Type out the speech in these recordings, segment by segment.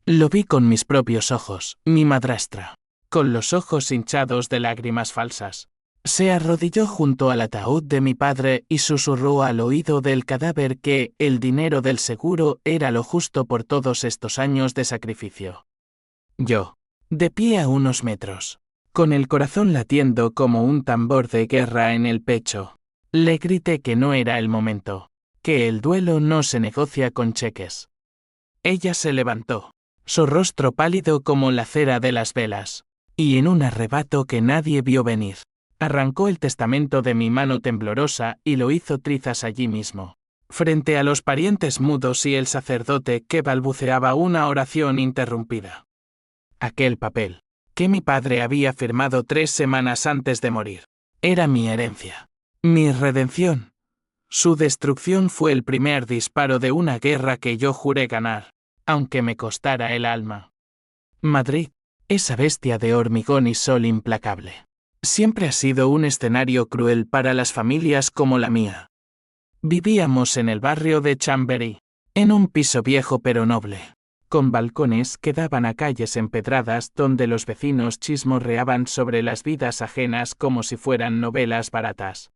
Lo vi con mis propios ojos, mi madrastra, con los ojos hinchados de lágrimas falsas. Se arrodilló junto al ataúd de mi padre y susurró al oído del cadáver que el dinero del seguro era lo justo por todos estos años de sacrificio. Yo, de pie a unos metros, con el corazón latiendo como un tambor de guerra en el pecho, le grité que no era el momento, que el duelo no se negocia con cheques. Ella se levantó, su rostro pálido como la cera de las velas, y en un arrebato que nadie vio venir, arrancó el testamento de mi mano temblorosa y lo hizo trizas allí mismo, frente a los parientes mudos y el sacerdote que balbuceaba una oración interrumpida. Aquel papel, que mi padre había firmado 3 semanas antes de morir, era mi herencia, mi redención. Su destrucción fue el primer disparo de una guerra que yo juré ganar, aunque me costara el alma. Madrid, esa bestia de hormigón y sol implacable, siempre ha sido un escenario cruel para las familias como la mía. Vivíamos en el barrio de Chamberí, en un piso viejo pero noble, con balcones que daban a calles empedradas donde los vecinos chismorreaban sobre las vidas ajenas como si fueran novelas baratas.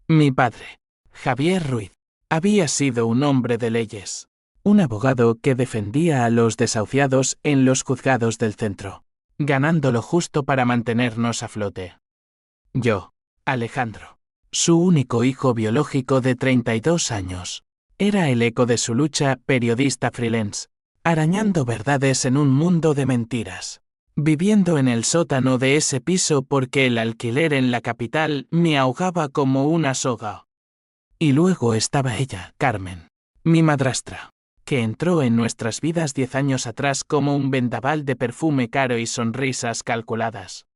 Mi padre, Javier Ruiz, había sido un hombre de leyes, un abogado que defendía a los desahuciados en los juzgados del centro, ganando lo justo para mantenernos a flote. Yo, Alejandro, su único hijo biológico de 32 años, era el eco de su lucha, periodista freelance, arañando verdades en un mundo de mentiras, viviendo en el sótano de ese piso porque el alquiler en la capital me ahogaba como una soga. Y luego estaba ella, Carmen, mi madrastra, que entró en nuestras vidas 10 años atrás como un vendaval de perfume caro y sonrisas calculadas.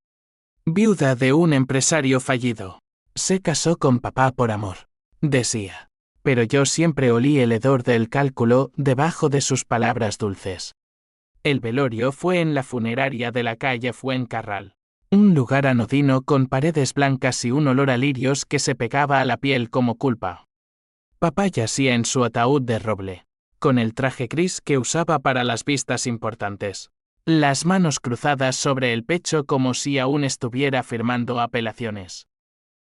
Viuda de un empresario fallido, se casó con papá por amor, decía, pero yo siempre olí el hedor del cálculo debajo de sus palabras dulces. El velorio fue en la funeraria de la calle Fuencarral, un lugar anodino con paredes blancas y un olor a lirios que se pegaba a la piel como culpa. Papá yacía en su ataúd de roble, con el traje gris que usaba para las vistas importantes, las manos cruzadas sobre el pecho como si aún estuviera firmando apelaciones.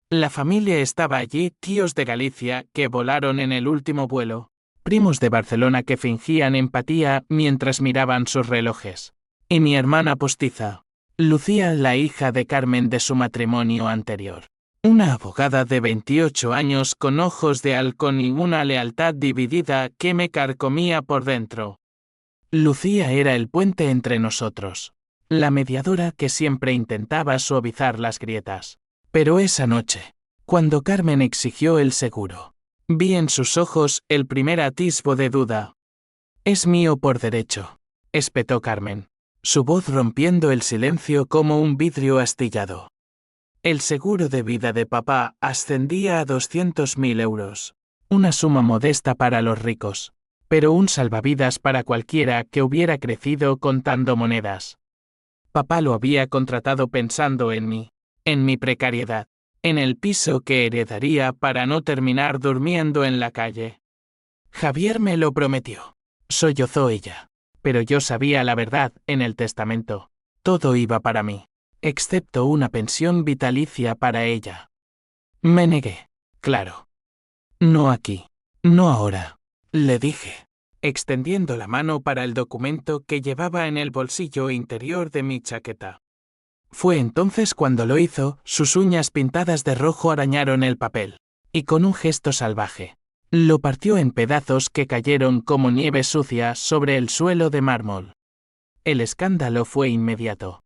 La familia estaba allí, tíos de Galicia que volaron en el último vuelo, primos de Barcelona que fingían empatía mientras miraban sus relojes, y mi hermana postiza, Lucía, la hija de Carmen de su matrimonio anterior. Una abogada de 28 años con ojos de halcón y una lealtad dividida que me carcomía por dentro. Lucía era el puente entre nosotros, la mediadora que siempre intentaba suavizar las grietas. Pero esa noche, cuando Carmen exigió el seguro, vi en sus ojos el primer atisbo de duda. «Es mío por derecho», espetó Carmen, su voz rompiendo el silencio como un vidrio astillado. El seguro de vida de papá ascendía a 200.000 euros, una suma modesta para los ricos, pero un salvavidas para cualquiera que hubiera crecido contando monedas. Papá lo había contratado pensando en mí, en mi precariedad, en el piso que heredaría para no terminar durmiendo en la calle. Javier me lo prometió, sollozó ella, pero yo sabía la verdad en el testamento, todo iba para mí, excepto una pensión vitalicia para ella. Me negué, claro. No aquí, no ahora, le dije, extendiendo la mano para el documento que llevaba en el bolsillo interior de mi chaqueta. Fue entonces cuando lo hizo, sus uñas pintadas de rojo arañaron el papel, y con un gesto salvaje, lo partió en pedazos que cayeron como nieve sucia sobre el suelo de mármol. El escándalo fue inmediato.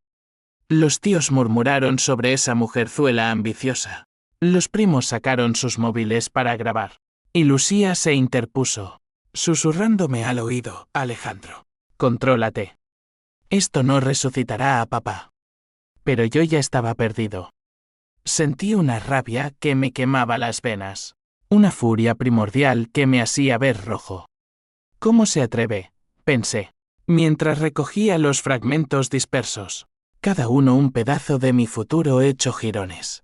Los tíos murmuraron sobre esa mujerzuela ambiciosa. Los primos sacaron sus móviles para grabar, y Lucía se interpuso, susurrándome al oído: «Alejandro, contrólate. Esto no resucitará a papá». Pero yo ya estaba perdido. Sentí una rabia que me quemaba las venas, una furia primordial que me hacía ver rojo. «¿Cómo se atreve?», pensé, mientras recogía los fragmentos dispersos, cada uno un pedazo de mi futuro hecho jirones.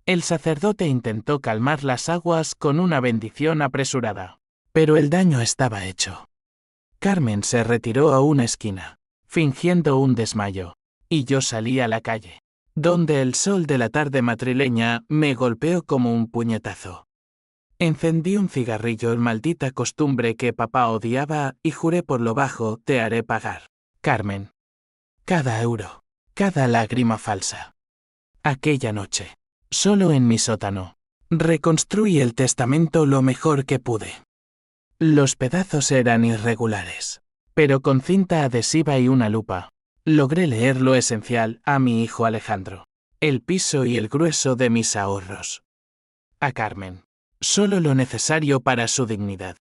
El sacerdote intentó calmar las aguas con una bendición apresurada, pero el daño estaba hecho. Carmen se retiró a una esquina, fingiendo un desmayo, y yo salí a la calle, donde el sol de la tarde madrileña me golpeó como un puñetazo. Encendí un cigarrillo, maldita costumbre que papá odiaba, y juré por lo bajo: te haré pagar, Carmen. Cada euro, cada lágrima falsa. Aquella noche, solo en mi sótano, reconstruí el testamento lo mejor que pude. Los pedazos eran irregulares, pero con cinta adhesiva y una lupa, logré leer lo esencial a mi hijo Alejandro, el piso y el grueso de mis ahorros. A Carmen, solo lo necesario para su dignidad.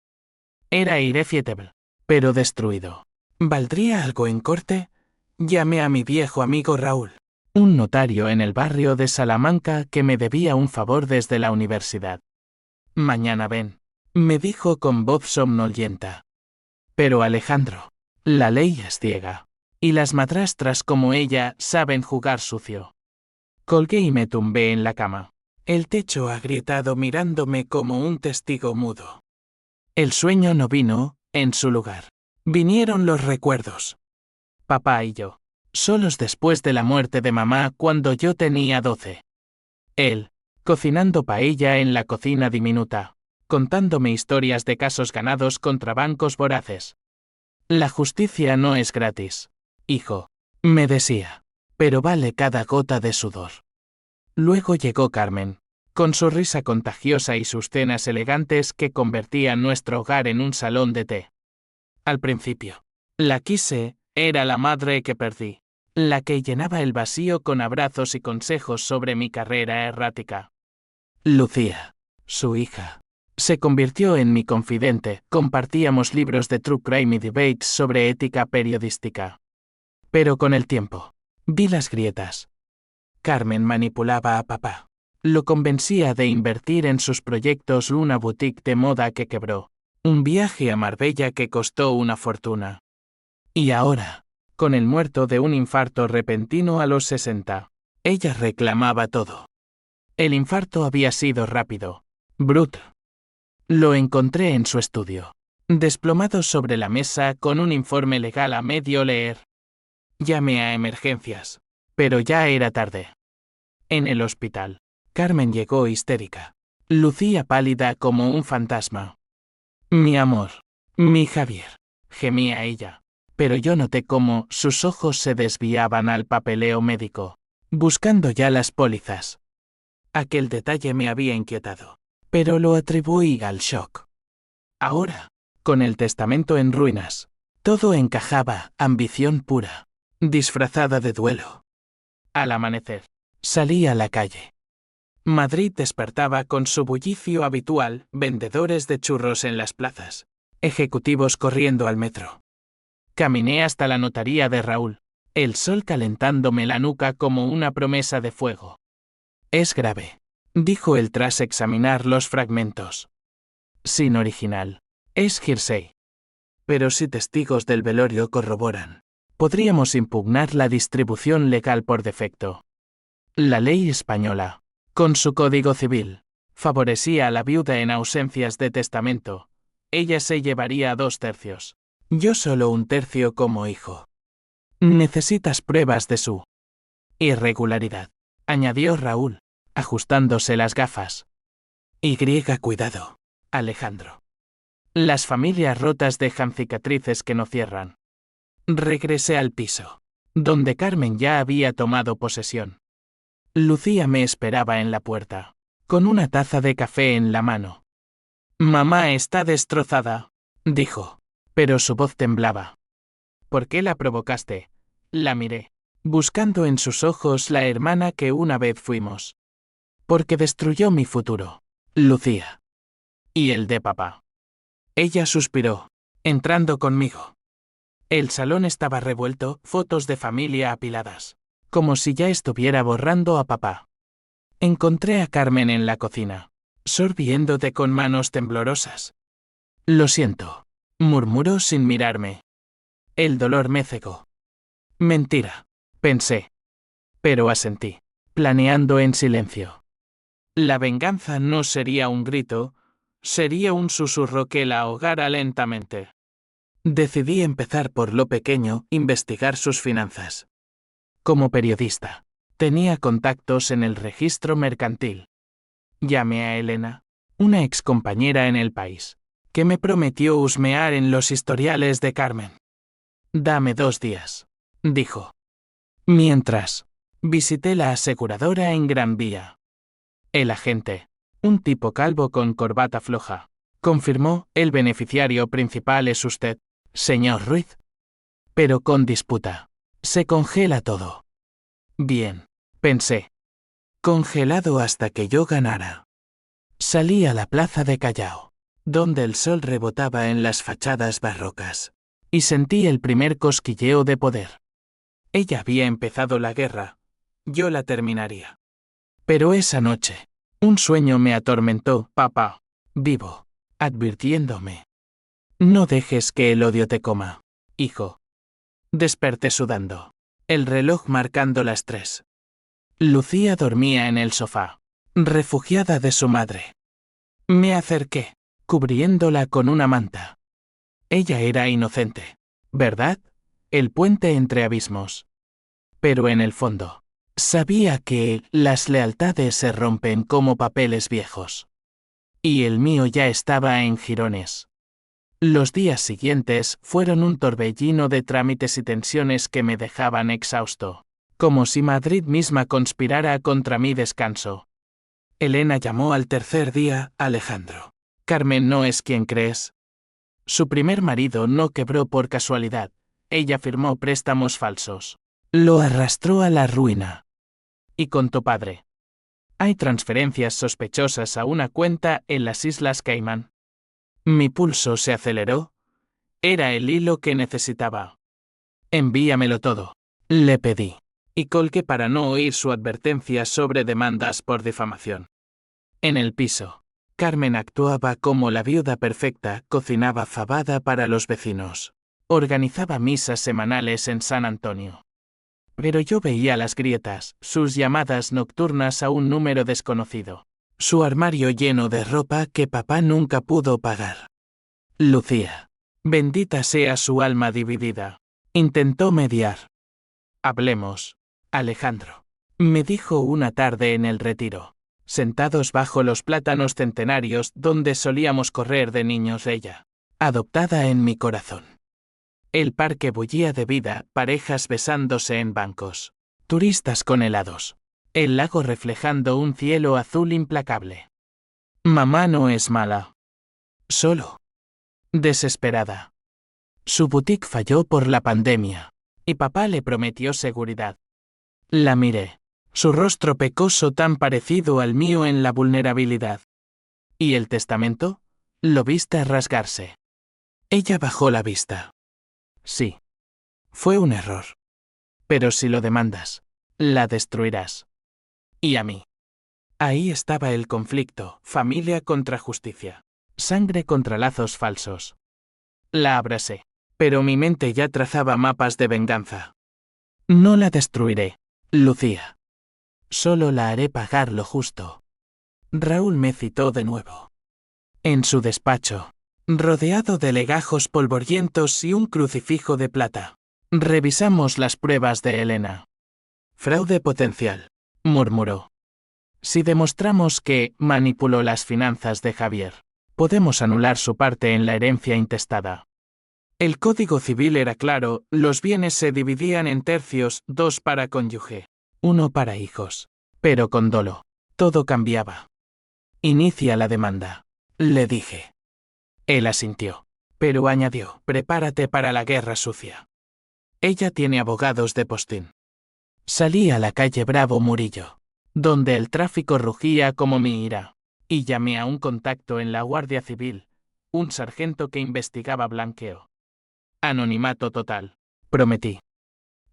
Era irrefutable, pero destruido. ¿Valdría algo en corte? Llamé a mi viejo amigo Raúl, un notario en el barrio de Salamanca que me debía un favor desde la universidad. Mañana ven, me dijo con voz somnolienta. Pero Alejandro, la ley es ciega, y las madrastras como ella saben jugar sucio. Colgué y me tumbé en la cama, el techo agrietado mirándome como un testigo mudo. El sueño no vino, en su lugar. Vinieron los recuerdos. Papá y yo, solos después de la muerte de mamá cuando yo tenía 12. Él, cocinando paella en la cocina diminuta, contándome historias de casos ganados contra bancos voraces. La justicia no es gratis, hijo, me decía, pero vale cada gota de sudor. Luego llegó Carmen, con su risa contagiosa y sus cenas elegantes que convertían nuestro hogar en un salón de té. Al principio, la quise, era la madre que perdí, la que llenaba el vacío con abrazos y consejos sobre mi carrera errática. Lucía, su hija, se convirtió en mi confidente, compartíamos libros de true crime y debates sobre ética periodística. Pero con el tiempo, vi las grietas. Carmen manipulaba a papá. Lo convencía de invertir en sus proyectos una boutique de moda que quebró, un viaje a Marbella que costó una fortuna. Y ahora, con el muerto de un infarto repentino a los 60, ella reclamaba todo. El infarto había sido rápido, bruto. Lo encontré en su estudio, desplomado sobre la mesa con un informe legal a medio leer. Llamé a emergencias, pero ya era tarde. En el hospital, Carmen llegó histérica. Lucía pálida como un fantasma. Mi amor, mi Javier, gemía ella, pero yo noté cómo sus ojos se desviaban al papeleo médico, buscando ya las pólizas. Aquel detalle me había inquietado, pero lo atribuí al shock. Ahora, con el testamento en ruinas, todo encajaba, ambición pura, disfrazada de duelo. Al amanecer, salí a la calle. Madrid despertaba con su bullicio habitual, vendedores de churros en las plazas, ejecutivos corriendo al metro. Caminé hasta la notaría de Raúl, el sol calentándome la nuca como una promesa de fuego. Es grave, dijo él tras examinar los fragmentos. Sin original, es hearsay. Pero si testigos del velorio corroboran, podríamos impugnar la distribución legal por defecto. La ley española, con su Código Civil, favorecía a la viuda en ausencias de testamento. Ella se llevaría 2/3. Yo solo 1/3 como hijo. Necesitas pruebas de su irregularidad, añadió Raúl, ajustándose las gafas. Cuidado, Alejandro. Las familias rotas dejan cicatrices que no cierran. Regresé al piso, donde Carmen ya había tomado posesión. Lucía me esperaba en la puerta, con una taza de café en la mano. Mamá está destrozada, dijo, pero su voz temblaba. ¿Por qué la provocaste? La miré, buscando en sus ojos la hermana que una vez fuimos. Porque destruyó mi futuro, Lucía. Y el de papá. Ella suspiró, entrando conmigo. El salón estaba revuelto, fotos de familia apiladas, como si ya estuviera borrando a papá. Encontré a Carmen en la cocina, sorbiéndote con manos temblorosas. Lo siento, murmuró sin mirarme. El dolor me cegó. Mentira, pensé. Pero asentí, planeando en silencio. La venganza no sería un grito, sería un susurro que la ahogara lentamente. Decidí empezar por lo pequeño, investigar sus finanzas. Como periodista, tenía contactos en el registro mercantil. Llamé a Elena, una excompañera en el país, que me prometió husmear en los historiales de Carmen. Dame 2 días, dijo. Mientras, visité la aseguradora en Gran Vía. El agente, un tipo calvo con corbata floja, confirmó: el beneficiario principal es usted, señor Ruiz. Pero con disputa. Se congela todo. Bien, pensé. Congelado hasta que yo ganara. Salí a la plaza de Callao, donde el sol rebotaba en las fachadas barrocas, y sentí el primer cosquilleo de poder. Ella había empezado la guerra, yo la terminaría. Pero esa noche, un sueño me atormentó, papá, vivo, advirtiéndome. No dejes que el odio te coma, hijo. Desperté sudando, el reloj marcando las 3. Lucía dormía en el sofá, refugiada de su madre. Me acerqué, cubriéndola con una manta. Ella era inocente, ¿verdad? El puente entre abismos. Pero en el fondo, sabía que las lealtades se rompen como papeles viejos. Y el mío ya estaba en jirones. Los días siguientes fueron un torbellino de trámites y tensiones que me dejaban exhausto, como si Madrid misma conspirara contra mi descanso. Elena llamó al tercer día: Alejandro. Carmen no es quien crees. Su primer marido no quebró por casualidad, ella firmó préstamos falsos. Lo arrastró a la ruina. Y con tu padre. Hay transferencias sospechosas a una cuenta en las Islas Caimán. Mi pulso se aceleró. Era el hilo que necesitaba. Envíamelo todo, le pedí, y colgué para no oír su advertencia sobre demandas por difamación. En el piso, Carmen actuaba como la viuda perfecta, cocinaba fabada para los vecinos, organizaba misas semanales en San Antonio. Pero yo veía las grietas, sus llamadas nocturnas a un número desconocido, su armario lleno de ropa que papá nunca pudo pagar. Lucía, bendita sea su alma dividida, intentó mediar. Hablemos, Alejandro, me dijo una tarde en el retiro, sentados bajo los plátanos centenarios donde solíamos correr de niños ella, adoptada en mi corazón. El parque bullía de vida, parejas besándose en bancos, turistas con helados, el lago reflejando un cielo azul implacable. Mamá no es mala. Solo desesperada. Su boutique falló por la pandemia, y papá le prometió seguridad. La miré, su rostro pecoso tan parecido al mío en la vulnerabilidad. ¿Y el testamento? Lo viste rasgarse. Ella bajó la vista. Sí. Fue un error. Pero si lo demandas, la destruirás. Y a mí. Ahí estaba el conflicto, familia contra justicia, sangre contra lazos falsos. La abracé, pero mi mente ya trazaba mapas de venganza. No la destruiré, Lucía. Solo la haré pagar lo justo. Raúl me citó de nuevo. En su despacho, rodeado de legajos polvorientos y un crucifijo de plata, revisamos las pruebas de Elena. Fraude potencial, murmuró. Si demostramos que manipuló las finanzas de Javier, podemos anular su parte en la herencia intestada. El Código Civil era claro, los bienes se dividían en tercios, 2 para cónyuge, 1 para hijos. Pero con dolo, todo cambiaba. Inicia la demanda, le dije. Él asintió, pero añadió: prepárate para la guerra sucia. Ella tiene abogados de postín. Salí a la calle Bravo Murillo, donde el tráfico rugía como mi ira, y llamé a un contacto en la Guardia Civil, un sargento que investigaba blanqueo. Anonimato total, prometí.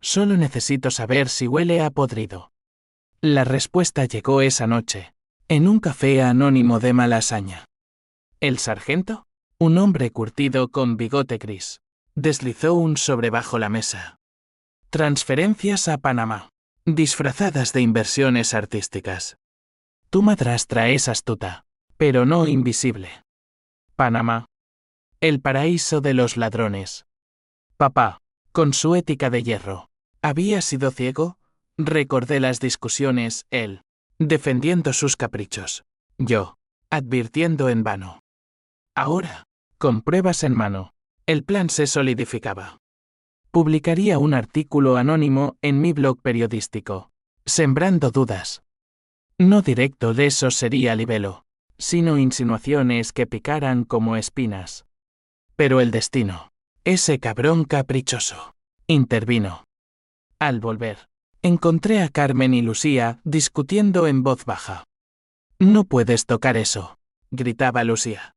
Solo necesito saber si huele a podrido. La respuesta llegó esa noche, en un café anónimo de Malasaña. ¿El sargento? Un hombre curtido con bigote gris. Deslizó un sobre bajo la mesa. Transferencias a Panamá, disfrazadas de inversiones artísticas. Tu madrastra es astuta, pero no invisible. Panamá. El paraíso de los ladrones. Papá, con su ética de hierro, ¿había sido ciego? Recordé las discusiones, él, defendiendo sus caprichos. Yo, advirtiendo en vano. Ahora, con pruebas en mano, el plan se solidificaba. Publicaría un artículo anónimo en mi blog periodístico, sembrando dudas. No directo de eso sería libelo, sino insinuaciones que picaran como espinas. Pero el destino, ese cabrón caprichoso, intervino. Al volver, encontré a Carmen y Lucía discutiendo en voz baja. No puedes tocar eso, gritaba Lucía.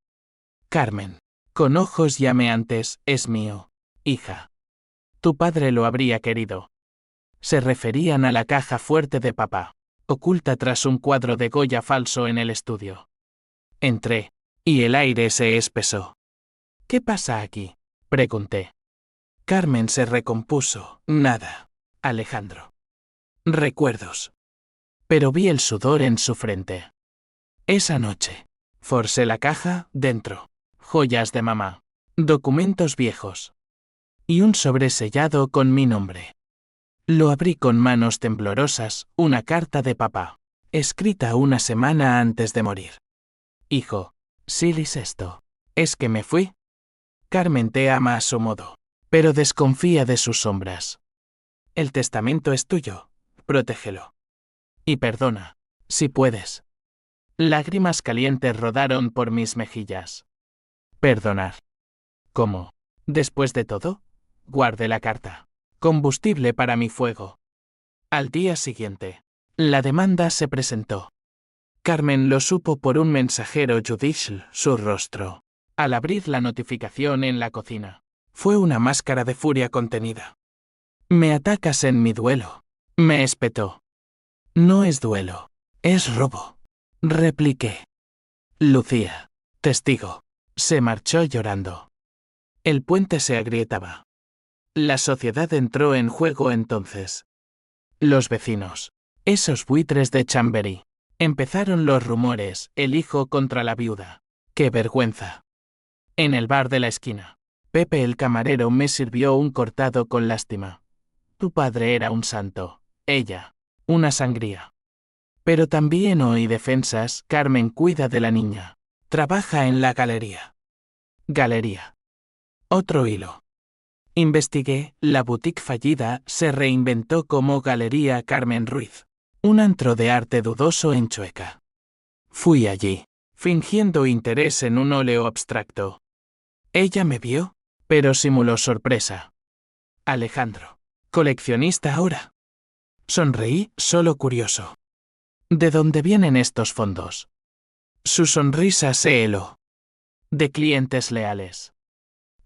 Carmen, con ojos llameantes, es mío, hija. Tu padre lo habría querido. Se referían a la caja fuerte de papá, oculta tras un cuadro de Goya falso en el estudio. Entré, y el aire se espesó. ¿Qué pasa aquí?, pregunté. Carmen se recompuso. Nada, Alejandro. Recuerdos. Pero vi el sudor en su frente. Esa noche, forcé la caja, dentro, joyas de mamá, documentos viejos. Y un sobre sellado con mi nombre. Lo abrí con manos temblorosas, una carta de papá, escrita una semana antes de morir. Hijo, Silis esto. ¿Es que me fui? Carmen te ama a su modo, pero desconfía de sus sombras. El testamento es tuyo, protégelo. Y perdona, si puedes. Lágrimas calientes rodaron por mis mejillas. Perdonar. ¿Cómo? Después de todo, guardé la carta. Combustible para mi fuego. Al día siguiente, la demanda se presentó. Carmen lo supo por un mensajero judicial, su rostro. Al abrir la notificación en la cocina, fue una máscara de furia contenida. Me atacas en mi duelo, me espetó. No es duelo, es robo, repliqué. Lucía, testigo, se marchó llorando. El puente se agrietaba. La sociedad entró en juego entonces. Los vecinos, esos buitres de Chamberí, empezaron los rumores, el hijo contra la viuda. ¡Qué vergüenza! En el bar de la esquina, Pepe el camarero me sirvió un cortado con lástima. Tu padre era un santo, ella, una sangría. Pero también oí defensas. Carmen cuida de la niña. Trabaja en la galería. Galería. Otro hilo. Investigué, la boutique fallida se reinventó como Galería Carmen Ruiz, un antro de arte dudoso en Chueca. Fui allí, fingiendo interés en un óleo abstracto. Ella me vio, pero simuló sorpresa. Alejandro, coleccionista ahora. Sonreí, solo curioso. ¿De dónde vienen estos fondos? Su sonrisa se heló. De clientes leales.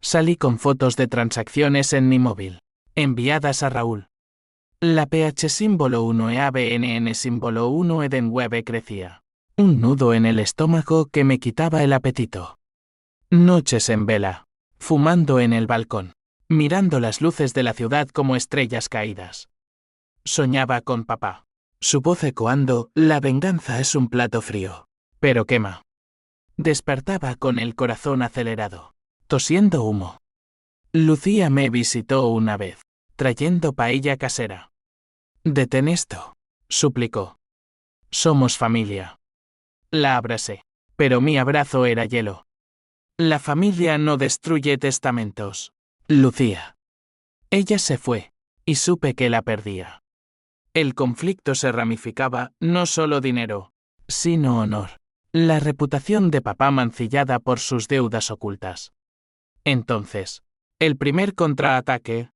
Salí con fotos de transacciones en mi móvil, enviadas a Raúl. La PH símbolo 1 e ABNN símbolo 1 Edenweb crecía. Un nudo en el estómago que me quitaba el apetito. Noches en vela, fumando en el balcón, mirando las luces de la ciudad como estrellas caídas. Soñaba con papá. Su voz ecoando, la venganza es un plato frío, pero quema. Despertaba con el corazón acelerado, tosiendo humo. Lucía me visitó una vez, trayendo paella casera. Detén esto, suplicó. Somos familia. La abracé, pero mi abrazo era hielo. La familia no destruye testamentos. Lucía. Ella se fue, y supe que la perdía. El conflicto se ramificaba, no solo dinero, sino honor. La reputación de papá mancillada por sus deudas ocultas. Entonces, el primer contraataque.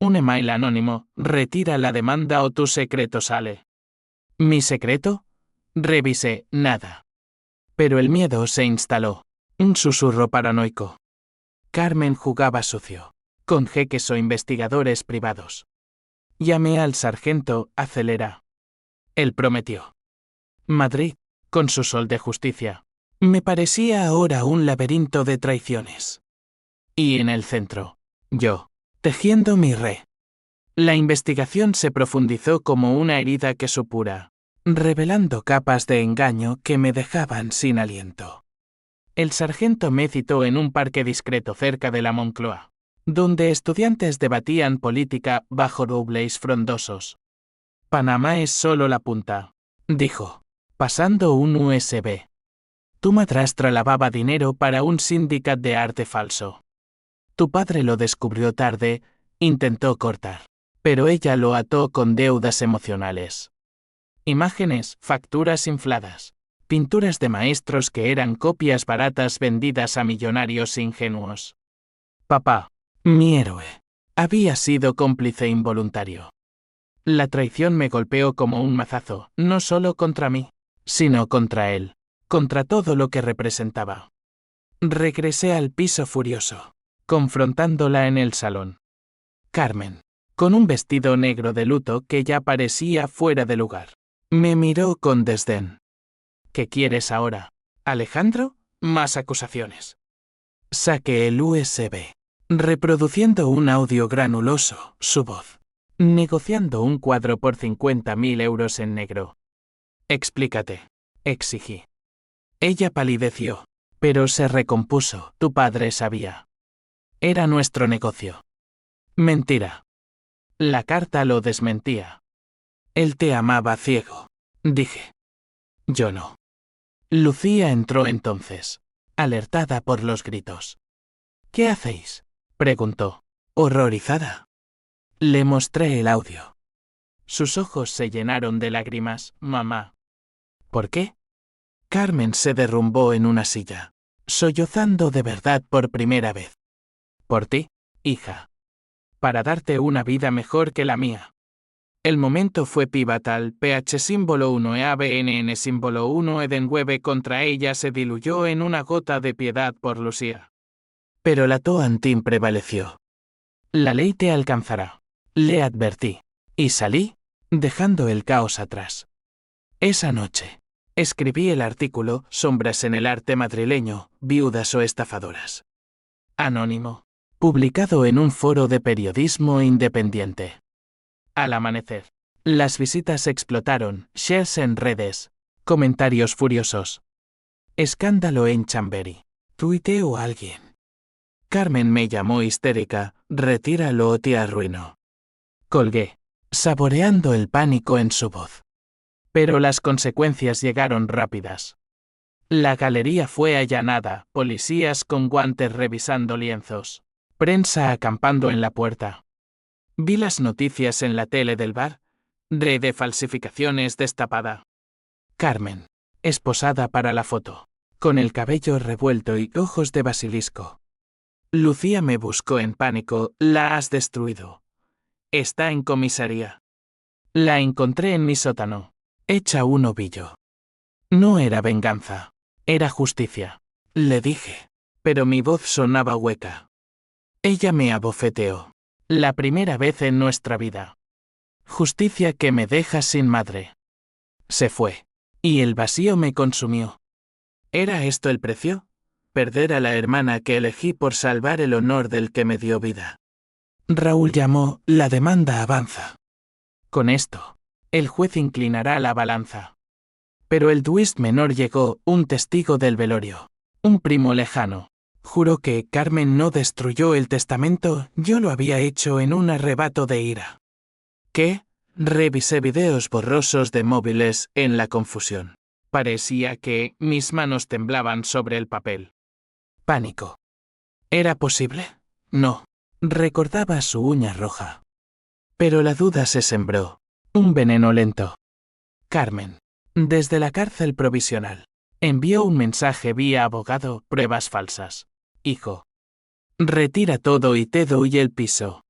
Un email anónimo, retira la demanda o tu secreto sale. ¿Mi secreto? Revisé, nada. Pero el miedo se instaló. Un susurro paranoico. Carmen jugaba sucio, con jeques o investigadores privados. Llamé al sargento, acelera. Él prometió. Madrid, con su sol de justicia, me parecía ahora un laberinto de traiciones. Y en el centro, yo, tejiendo mi red. La investigación se profundizó como una herida que supura, revelando capas de engaño que me dejaban sin aliento. El sargento me citó en un parque discreto cerca de la Moncloa, donde estudiantes debatían política bajo dobles frondosos. Panamá es solo la punta, dijo, pasando un USB. Tu madrastra lavaba dinero para un sindicato de arte falso. Tu padre lo descubrió tarde, intentó cortar, pero ella lo ató con deudas emocionales. Imágenes, facturas infladas, pinturas de maestros que eran copias baratas vendidas a millonarios ingenuos. Papá, mi héroe, había sido cómplice involuntario. La traición me golpeó como un mazazo, no solo contra mí, sino contra él, contra todo lo que representaba. Regresé al piso furioso, confrontándola en el salón. Carmen, con un vestido negro de luto que ya parecía fuera de lugar, me miró con desdén. ¿Qué quieres ahora, Alejandro? Más acusaciones. Saqué el USB, reproduciendo un audio granuloso, su voz, negociando un cuadro por 50.000 euros en negro. Explícate, exigí. Ella palideció, pero se recompuso. Tu padre sabía. Era nuestro negocio. Mentira. La carta lo desmentía. Él te amaba ciego, dije. Yo no. Lucía entró entonces, alertada por los gritos. ¿Qué hacéis?, preguntó, horrorizada. Le mostré el audio. Sus ojos se llenaron de lágrimas. Mamá. ¿Por qué? Carmen se derrumbó en una silla, sollozando de verdad por primera vez. Por ti, hija. Para darte una vida mejor que la mía. El momento fue pivotal. PH símbolo 1 ABNN símbolo 1 Edenwebe contra ella se diluyó en una gota de piedad por Lucía. Pero la Toantín prevaleció. La ley te alcanzará, le advertí, y salí, dejando el caos atrás. Esa noche, escribí el artículo Sombras en el arte madrileño, viudas o estafadoras. Anónimo. Publicado en un foro de periodismo independiente. Al amanecer, las visitas explotaron, shares en redes, comentarios furiosos. Escándalo en Chamberí. Tuiteó alguien. Carmen me llamó histérica, retíralo o te arruino. Colgué, saboreando el pánico en su voz. Pero las consecuencias llegaron rápidas. La galería fue allanada, policías con guantes revisando lienzos, prensa acampando en la puerta. Vi las noticias en la tele del bar, red de falsificaciones destapada. Carmen, esposada para la foto, con el cabello revuelto y ojos de basilisco. Lucía me buscó en pánico. La has destruido. Está en comisaría. La encontré en mi sótano, hecha un ovillo. No era venganza, era justicia, le dije, pero mi voz sonaba hueca. Ella me abofeteó. La primera vez en nuestra vida. Justicia que me deja sin madre. Se fue, y el vacío me consumió. ¿Era esto el precio? Perder a la hermana que elegí por salvar el honor del que me dio vida. Raúl llamó, la demanda avanza. Con esto, el juez inclinará la balanza. Pero el twist menor llegó, un testigo del velorio, un primo lejano. Juró que Carmen no destruyó el testamento, yo lo había hecho en un arrebato de ira. ¿Qué? Revisé videos borrosos de móviles en la confusión. Parecía que mis manos temblaban sobre el papel. Pánico. ¿Era posible? No. Recordaba su uña roja. Pero la duda se sembró. Un veneno lento. Carmen, desde la cárcel provisional, envió un mensaje vía abogado, pruebas falsas. Hijo. Retira todo y te doy el piso.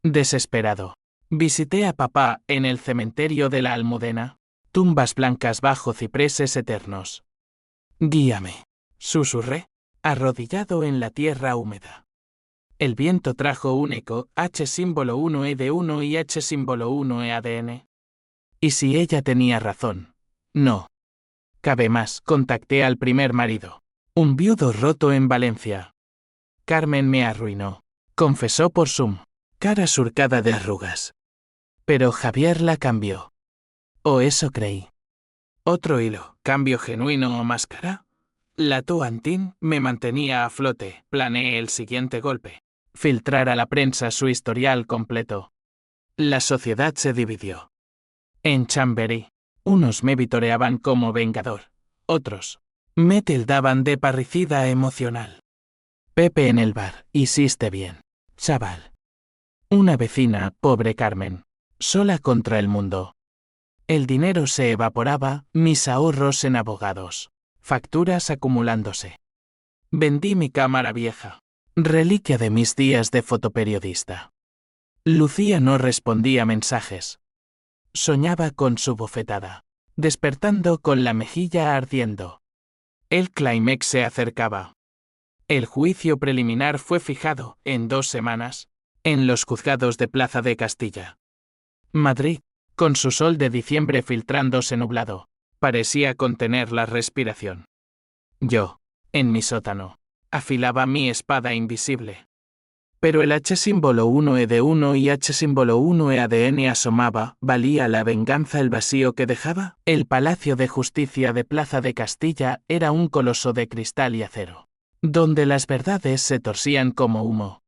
Desesperado. Visité a papá en el cementerio de la Almudena. Tumbas blancas bajo cipreses eternos. Guíame. Susurré, arrodillado en la tierra húmeda. El viento trajo un eco, H símbolo 1 E de 1 y H símbolo 1 E ADN. ¿Y si ella tenía razón? No. Cabe más, contacté al primer marido. Un viudo roto en Valencia. Carmen me arruinó, confesó por Zoom, cara surcada de arrugas. Pero Javier la cambió. O eso creí. Otro hilo, cambio genuino o máscara. La Tuantin me mantenía a flote. Planeé el siguiente golpe. Filtrar a la prensa su historial completo. La sociedad se dividió. En Chamberí, unos me vitoreaban como vengador. Otros me tildaban de parricida emocional. Pepe en el bar, hiciste bien, chaval. Una vecina, pobre Carmen, sola contra el mundo. El dinero se evaporaba, mis ahorros en abogados. Facturas acumulándose. Vendí mi cámara vieja, reliquia de mis días de fotoperiodista. Lucía no respondía mensajes. Soñaba con su bofetada, despertando con la mejilla ardiendo. El clímax se acercaba. El juicio preliminar fue fijado, en 2 semanas, en los juzgados de Plaza de Castilla. Madrid, con su sol de diciembre filtrándose nublado, parecía contener la respiración. Yo, en mi sótano, afilaba mi espada invisible. Pero el H-símbolo 1E1 y H-símbolo 1E-ADN asomaba, ¿valía la venganza el vacío que dejaba? El Palacio de Justicia de Plaza de Castilla era un coloso de cristal y acero, donde las verdades se torcían como humo.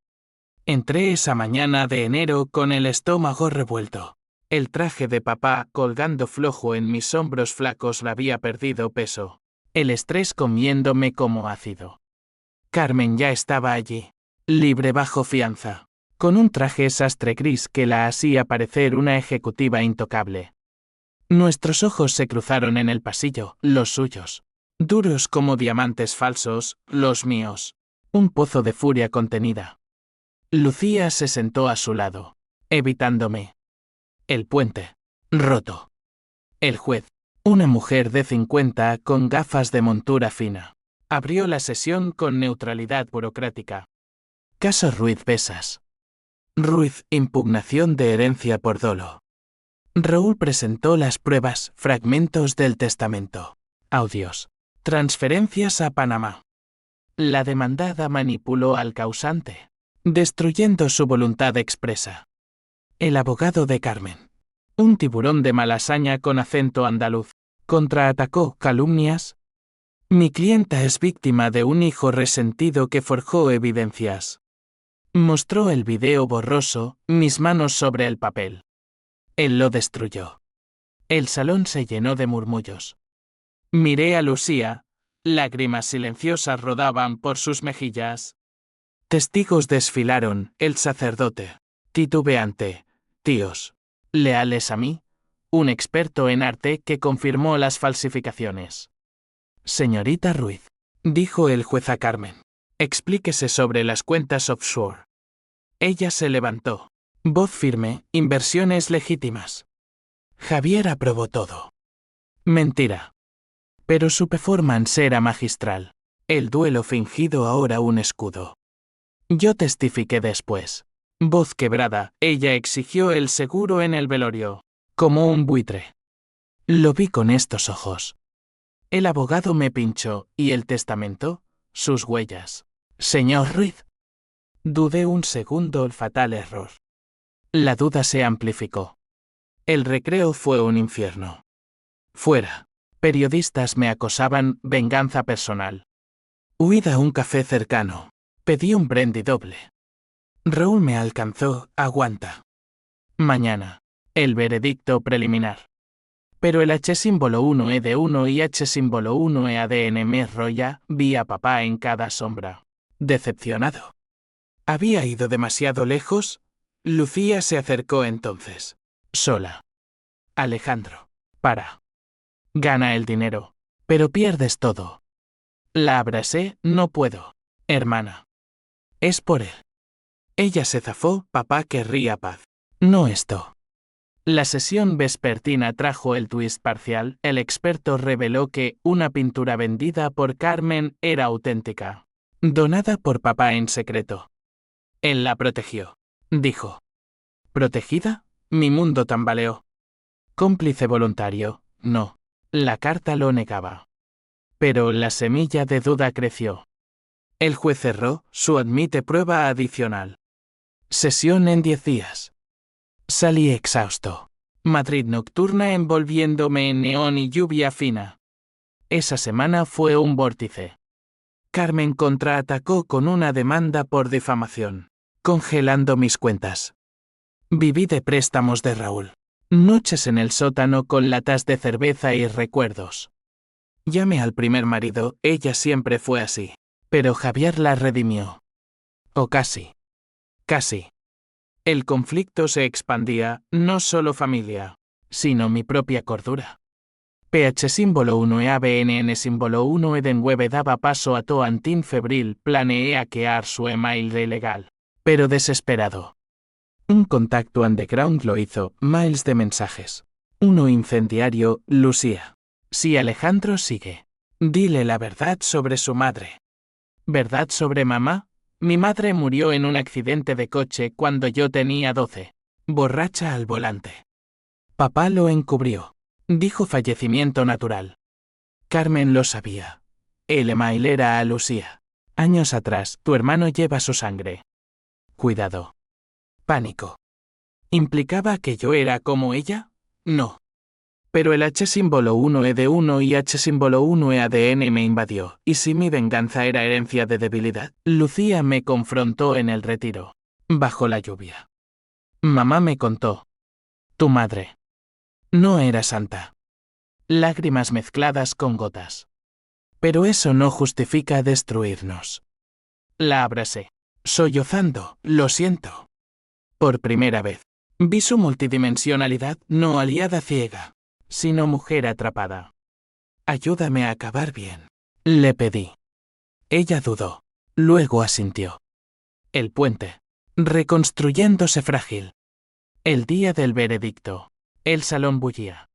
Entré esa mañana de enero con el estómago revuelto. El traje de papá colgando flojo en mis hombros flacos había perdido peso. El estrés comiéndome como ácido. Carmen ya estaba allí, libre bajo fianza, con un traje sastre gris que la hacía parecer una ejecutiva intocable. Nuestros ojos se cruzaron en el pasillo, los suyos, duros como diamantes falsos, los míos. Un pozo de furia contenida. Lucía se sentó a su lado, evitándome. El puente, roto. El juez, una mujer de 50 con gafas de montura fina, abrió la sesión con neutralidad burocrática. Caso Ruiz Besas. Ruiz, impugnación de herencia por dolo. Raúl presentó las pruebas, fragmentos del testamento, audios, transferencias a Panamá. La demandada manipuló al causante, destruyendo su voluntad expresa. El abogado de Carmen, un tiburón de malasaña con acento andaluz, contraatacó calumnias. Mi clienta es víctima de un hijo resentido que forjó evidencias. Mostró el video borroso, mis manos sobre el papel. Él lo destruyó. El salón se llenó de murmullos. Miré a Lucía, lágrimas silenciosas rodaban por sus mejillas. Testigos desfilaron, el sacerdote, titubeante, tíos, leales a mí, un experto en arte que confirmó las falsificaciones. Señorita Ruiz, dijo el juez a Carmen, explíquese sobre las cuentas offshore. Ella se levantó. Voz firme, inversiones legítimas. Javier aprobó todo. Mentira. Pero su performance era magistral. El duelo fingido ahora un escudo. Yo testifiqué después. Voz quebrada, ella exigió el seguro en el velorio. Como un buitre. Lo vi con estos ojos. El abogado me pinchó, ¿y el testamento? Sus huellas. Señor Ruiz. Dudé un segundo el fatal error. La duda se amplificó. El recreo fue un infierno. Fuera. Periodistas me acosaban, venganza personal. Huí a un café cercano. Pedí un brandy doble. Raúl me alcanzó, aguanta. Mañana. El veredicto preliminar. Pero el H-símbolo 1E1 y H-símbolo 1E-ADN me rolla, vi a papá en cada sombra. Decepcionado. ¿Había ido demasiado lejos? Lucía se acercó entonces. Sola. Alejandro. Para. Gana el dinero. Pero pierdes todo. La abracé, no puedo. Hermana. Es por él. Ella se zafó, papá querría paz. No esto. La sesión vespertina trajo el twist parcial, el experto reveló que una pintura vendida por Carmen era auténtica. Donada por papá en secreto. Él la protegió. Dijo. ¿Protegida? Mi mundo tambaleó. Cómplice voluntario, no. La carta lo negaba. Pero la semilla de duda creció. El juez cerró, su admite prueba adicional. Sesión en 10 días. Salí exhausto. Madrid nocturna envolviéndome en neón y lluvia fina. Esa semana fue un vórtice. Carmen contraatacó con una demanda por difamación, congelando mis cuentas. Viví de préstamos de Raúl. Noches en el sótano con latas de cerveza y recuerdos. Llamé al primer marido, ella siempre fue así. Pero Javier la redimió. O casi. Casi. El conflicto se expandía, no solo familia, sino mi propia cordura. PH símbolo 1 e ABNN símbolo 1 e de 9 daba paso a to antin febril, planeé hackear su email de ilegal. Pero desesperado. Un contacto underground lo hizo, miles de mensajes. Uno incendiario, Lucía. Si Alejandro sigue. Dile la verdad sobre su madre. ¿Verdad sobre mamá? Mi madre murió en un accidente de coche cuando yo tenía 12. Borracha al volante. Papá lo encubrió. Dijo fallecimiento natural. Carmen lo sabía. El email era a Lucía. Años atrás, tu hermano lleva su sangre. Cuidado. Pánico. ¿Implicaba que yo era como ella? No. Pero el H símbolo 1 de 1 y H símbolo 1 ADN me invadió, y si mi venganza era herencia de debilidad, Lucía me confrontó en el retiro, bajo la lluvia. Mamá me contó. Tu madre. No era santa. Lágrimas mezcladas con gotas. Pero eso no justifica destruirnos. La abracé, sollozando, lo siento. Por primera vez, vi su multidimensionalidad, no aliada ciega, sino mujer atrapada. Ayúdame a acabar bien. Le pedí. Ella dudó. Luego asintió. El puente. Reconstruyéndose frágil. El día del veredicto. El salón bullía.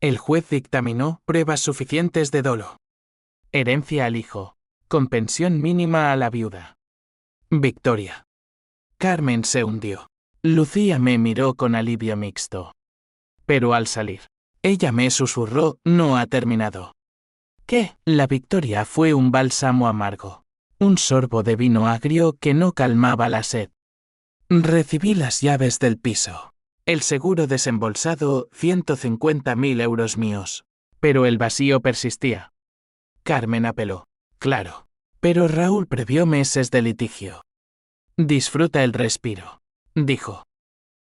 El juez dictaminó pruebas suficientes de dolo. Herencia al hijo. Con pensión mínima a la viuda. Victoria. Carmen se hundió. Lucía me miró con alivio mixto. Pero al salir, ella me susurró, no ha terminado. ¿Qué? La victoria fue un bálsamo amargo. Un sorbo de vino agrio que no calmaba la sed. Recibí las llaves del piso. El seguro desembolsado, 150.000 euros míos. Pero el vacío persistía. Carmen apeló. Claro. Pero Raúl previó meses de litigio. Disfruta el respiro, dijo.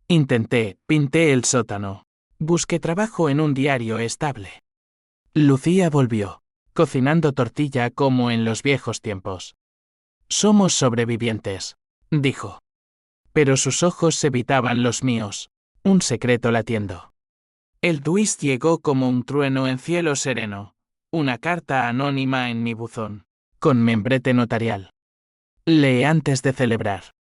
Pinté el sótano. Busqué trabajo en un diario estable. Lucía volvió, cocinando tortilla como en los viejos tiempos. Somos sobrevivientes, dijo. Pero sus ojos evitaban los míos, un secreto latiendo. El twist llegó como un trueno en cielo sereno, una carta anónima en mi buzón, con membrete notarial. Lee antes de celebrar.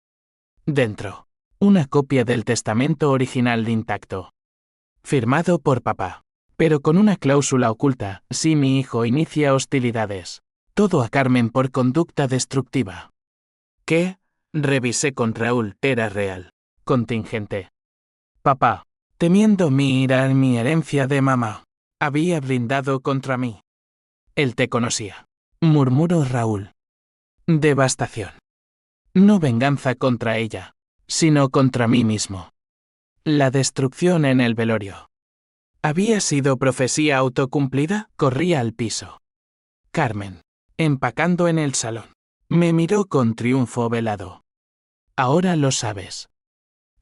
Dentro, una copia del testamento original intacto. Firmado por papá, pero con una cláusula oculta, si mi hijo inicia hostilidades. Todo a Carmen por conducta destructiva. ¿Qué? Revisé con Raúl, era real. Contingente. Papá, temiendo mi ira en mi herencia de mamá, había blindado contra mí. Él te conocía. Murmuró Raúl. Devastación. No venganza contra ella, sino contra mí mismo. La destrucción en el velorio. ¿Había sido profecía autocumplida? Corría al piso. Carmen, empacando en el salón, me miró con triunfo velado. Ahora lo sabes.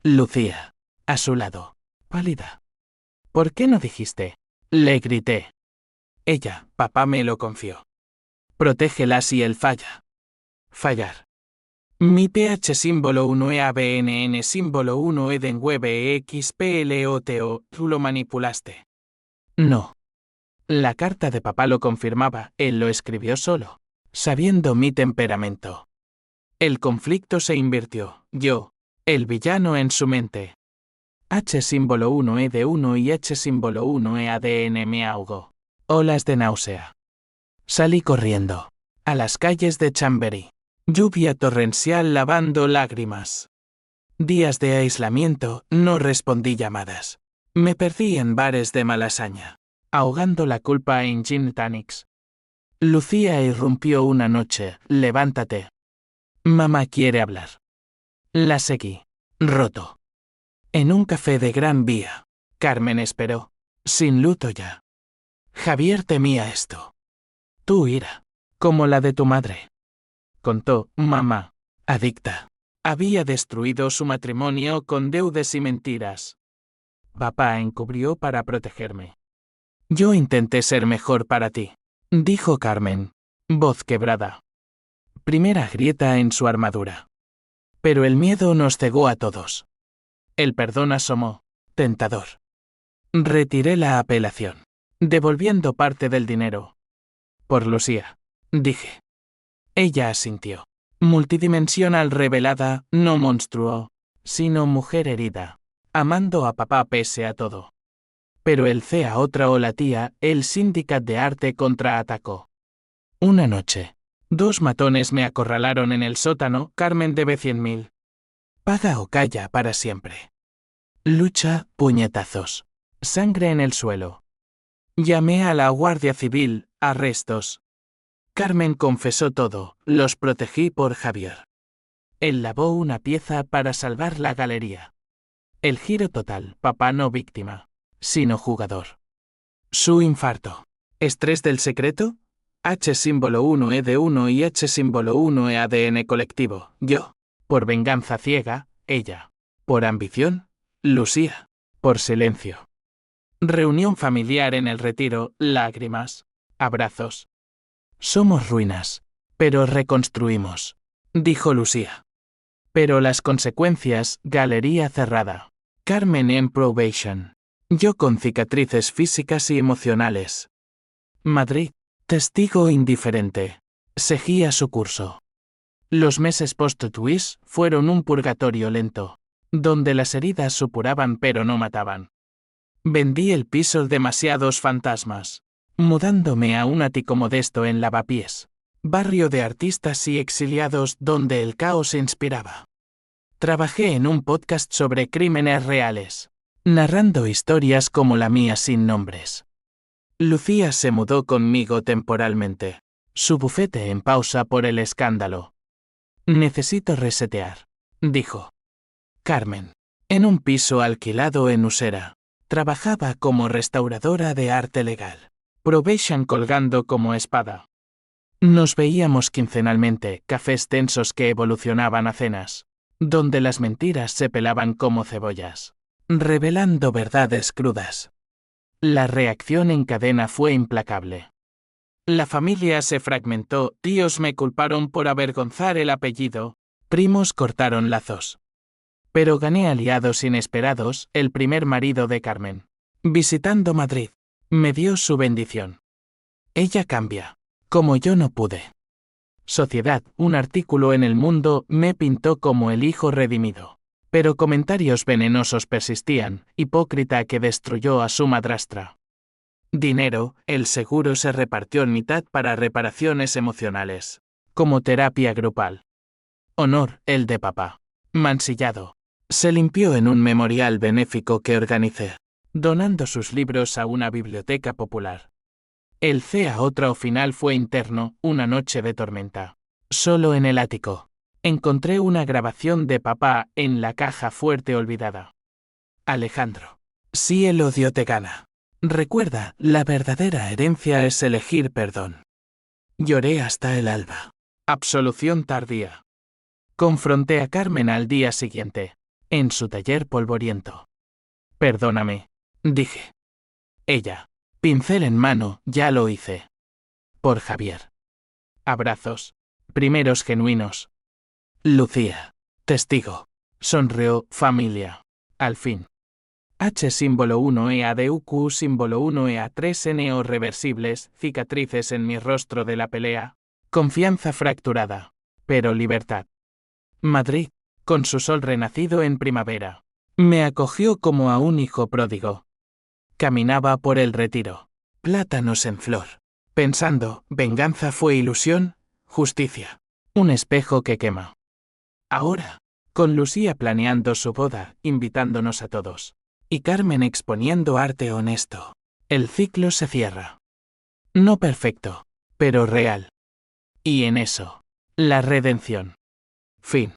Lucía, a su lado, pálida. ¿Por qué no dijiste? Le grité. Ella, papá me lo confió. Protégela si él falla. Fallar. Mi PH símbolo 1 ABNN símbolo 1 Eden Web XPLOTO, tú lo manipulaste. No. La carta de papá lo confirmaba, él lo escribió solo, sabiendo mi temperamento. El conflicto se invirtió, yo, el villano en su mente. H símbolo 1 de 1 y H símbolo 1 ADN me ahogó. Olas de náusea. Salí corriendo. A las calles de Chamberí. Lluvia torrencial lavando lágrimas. Días de aislamiento, no respondí llamadas. Me perdí en bares de Malasaña, ahogando la culpa en gin tonics. Lucía irrumpió una noche, levántate. Mamá quiere hablar. La seguí, roto. En un café de Gran Vía, Carmen esperó, sin luto ya. Javier temía esto. Tu ira, como la de tu madre. contó mamá. Adicta. Había destruido su matrimonio con deudas y mentiras. Papá encubrió para protegerme. Yo intenté ser mejor para ti, dijo Carmen, voz quebrada. Primera grieta en su armadura. Pero el miedo nos cegó a todos. El perdón asomó, tentador. Retiré la apelación, devolviendo parte del dinero. Por Lucía, dije. Ella asintió. Multidimensional revelada, no monstruo, sino mujer herida, amando a papá pese a todo. Pero el CEA otra o la tía, el Syndicate de Arte contraatacó. Una noche, 2 matones me acorralaron en el sótano. Carmen debe 100.000. Paga o calla para siempre. Lucha, puñetazos. Sangre en el suelo. Llamé a la Guardia Civil, arrestos. Carmen confesó todo, los protegí por Javier. Él lavó una pieza para salvar la galería. El giro total, papá no víctima, sino jugador. Su infarto. ¿Estrés del secreto? H símbolo 1 E de 1 y H símbolo 1 E ADN colectivo, yo. Por venganza ciega, ella. Por ambición, Lucía. Por silencio. Reunión familiar en el retiro, lágrimas, abrazos. Somos ruinas, pero reconstruimos, dijo Lucía. Pero las consecuencias, galería cerrada. Carmen en probation. Yo con cicatrices físicas y emocionales. Madrid, testigo indiferente. Seguía su curso. Los meses post-twist fueron un purgatorio lento, donde las heridas supuraban pero no mataban. Vendí el piso demasiados fantasmas, mudándome a un ático modesto en Lavapiés, barrio de artistas y exiliados donde el caos inspiraba. Trabajé en un podcast sobre crímenes reales, narrando historias como la mía sin nombres. Lucía se mudó conmigo temporalmente, su bufete en pausa por el escándalo. Necesito resetear, dijo. Carmen, en un piso alquilado en Usera, trabajaba como restauradora de arte legal, probation colgando como espada. Nos veíamos quincenalmente, cafés tensos que evolucionaban a cenas, donde las mentiras se pelaban como cebollas, revelando verdades crudas. La reacción en cadena fue implacable. La familia se fragmentó, tíos me culparon por avergonzar el apellido, primos cortaron lazos. Pero gané aliados inesperados, el primer marido de Carmen, visitando Madrid, me dio su bendición. Ella cambia, como yo no pude. Sociedad, un artículo en El Mundo, me pintó como el hijo redimido. Pero comentarios venenosos persistían, hipócrita que destruyó a su madrastra. Dinero, el seguro se repartió en mitad para reparaciones emocionales, como terapia grupal. Honor, el de papá, mancillado, se limpió en un memorial benéfico que organicé, donando sus libros a una biblioteca popular. El CEA otro final fue interno, una noche de tormenta. Solo en el ático. Encontré una grabación de papá en la caja fuerte olvidada. Alejandro. Si el odio te gana. Recuerda, la verdadera herencia es elegir perdón. Lloré hasta el alba. Absolución tardía. Confronté a Carmen al día siguiente, en su taller polvoriento. Perdóname, dije. Ella. Pincel en mano, ya lo hice. Por Javier. Abrazos. Primeros genuinos. Lucía. Testigo. Sonrió, familia. Al fin. H símbolo 1 EADUQ símbolo 1 EA3 NO reversibles, cicatrices en mi rostro de la pelea. Confianza fracturada. Pero libertad. Madrid, con su sol renacido en primavera. Me acogió como a un hijo pródigo. Caminaba por el retiro. Plátanos en flor. Pensando, venganza fue ilusión, justicia. Un espejo que quema. Ahora, con Lucía planeando su boda, invitándonos a todos. Y Carmen exponiendo arte honesto. El ciclo se cierra. No perfecto, pero real. Y en eso, la redención. Fin.